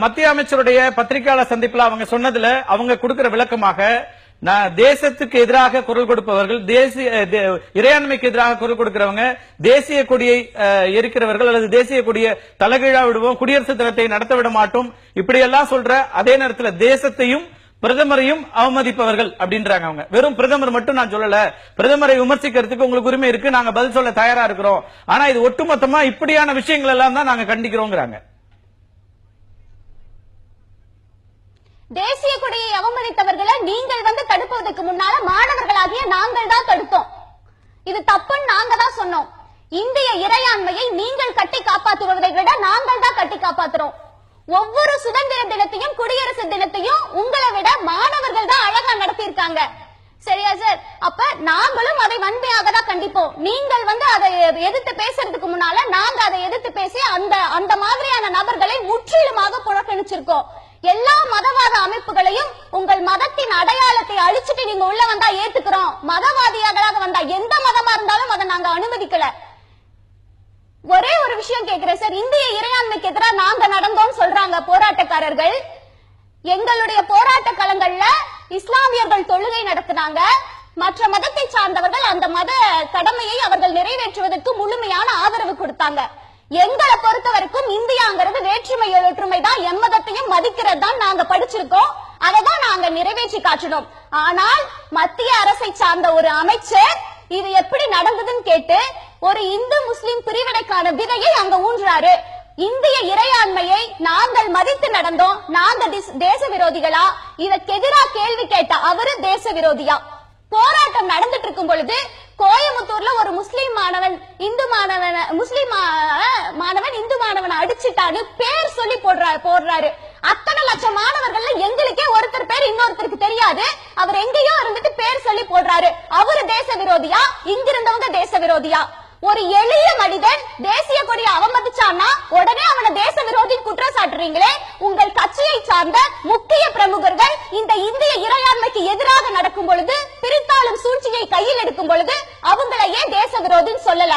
மத்திய அமைச்சருடைய பத்திரிகையாளர் சந்திப்புல அவங்க சொன்னதுல அவங்க கொடுக்கிற விளக்கமாக, தேசத்துக்கு எதிராக குரல் கொடுப்பவர்கள், தேசிய இறையாண்மைக்கு எதிராக குரல் கொடுக்கிறவங்க, தேசிய கொடியை எரிக்கிறவர்கள் அல்லது தேசிய கொடியை தலைகீழா விடுவோம், குடியரசு தினத்தை நடத்த விட மாட்டோம், இப்படியெல்லாம் சொல்ற அதே நேரத்தில் தேசத்தையும் பிரதமரையும் அவமதிப்பவர்கள் அப்படின்றாங்க. அவங்க வெறும் பிரதமர் மட்டும் நான் சொல்லல, பிரதமரை விமர்சிக்கிறதுக்கு உங்களுக்கு உரிமை இருக்கு, நாங்க பதில் சொல்ல தயாரா இருக்கிறோம், ஆனா இது ஒட்டுமொத்தமா இப்படியான விஷயங்கள் எல்லாம் தான் நாங்க கண்டிக்கிறோங்கிறாங்க. தேசிய கொடியை அவமதித்தவர்களை நீங்கள் தடுப்பதற்கு முன்னால மாணவர்களாகிய நாங்கள் தான் தடுத்தோம். இது தப்புன்னு நாங்க தான் சொன்னோம். இந்திய இறையாண்மையை நீங்கள் கட்டி காப்பாற்றுவதை விட நாங்கள் தான் கட்டி காப்பாற்றுறோம். ஒவ்வொரு சுதந்திர தினத்தையும் குடியரசு தினத்தையும் உங்களை விட மாணவர்கள் தான் அழகா நடத்தியிருக்காங்க. சரியா சார்? அப்ப நாங்களும் அதை வன்மையாக தான் கண்டிப்போம். நீங்கள் அதை எதிர்த்து பேசுறதுக்கு முன்னால நாங்க அதை எதிர்த்து பேசி அந்த மாதிரியான நபர்களை முற்றிலுமாக புறக்கணிச்சிருக்கோம். எல்லா மதவாத அமைப்புகளையும் உங்கள் மதத்தின் அடையாளத்தை அழிச்சிட்டு நீங்க உள்ள வந்தா ஏத்துக்கிறோம், மதவாதியாக வந்தா எந்த மதமா இருந்தாலும் அதை நாங்க அனுமதிக்கல. ஒரே ஒரு விஷயம் கேட்கிறேன் சார், இந்திய இறையாண்மைக்கு எதிராக நாங்க நடந்தோம் சொல்றாங்க போராட்டக்காரர்கள். எங்களுடைய போராட்ட களங்கள்ல இஸ்லாமியர்கள் தொழுகை நடத்தினாங்க, மற்ற மதத்தை சார்ந்தவர்கள் அந்த மத கடமையை அவர்கள் நிறைவேற்றுவதற்கு முழுமையான ஆதரவு கொடுத்தாங்க. எங்களை பொறுத்த வரைக்கும் இந்தியாங்கிறது வேற்றுமை ஒற்றுமை தான், எம்மதத்தையும் மதிக்கிறது தான் நாங்க படிச்சிருக்கோம், அதைதான் நாங்க நிறைவேற்றி காட்டணும். ஆனால் மத்திய அரசை சார்ந்த ஒரு அமைச்சர் இது எப்படி நடந்ததுன்னு கேட்டு ஒரு இந்து முஸ்லிம் பிரிவினைக்கான விதையை அங்க ஊன்றாரு. இந்திய இறையாண்மையை நாங்கள் மதித்து நடந்தோம், நாங்க தேச விரோதிகளா? இதற்கு எதிராக கேள்வி கேட்ட அவரு தேச விரோதியா? போராட்டம் நடந்துட்டு இருக்கும் பொழுது கோயம்புத்தூர்ல ஒரு முஸ்லிம் மாணவன் இந்து மாணவனை அடிச்சுட்டான்னு பேர் சொல்லி போடுறாரு. அத்தனை லட்சம் மாணவர்கள்ல எங்களுக்கே ஒருத்தர் பேர் இன்னொருத்தருக்கு தெரியாது, அவர் எங்கேயோ இருந்துட்டு பேர் சொல்லி போடுறாரு. அவரு தேச விரோதியா? இங்கிருந்தவங்க தேச விரோதியா? ஒரு எளிய மனிதன் தேசிய கொடியை அவமதிச்சான்னா உடனே அவனை தேச விரோதி குற்றம் சாட்டுறீங்களே. உங்கள் கட்சியை சார்ந்த முக்கிய பிரமுகர்கள் இந்த இந்திய இறையாண்மைக்கு எதிராக நடக்கும் பொழுது, பிரித்தாளும் சூழ்ச்சியை கையில் எடுக்கும் பொழுது அவங்களையே தேச விரோதின்னு சொல்லல.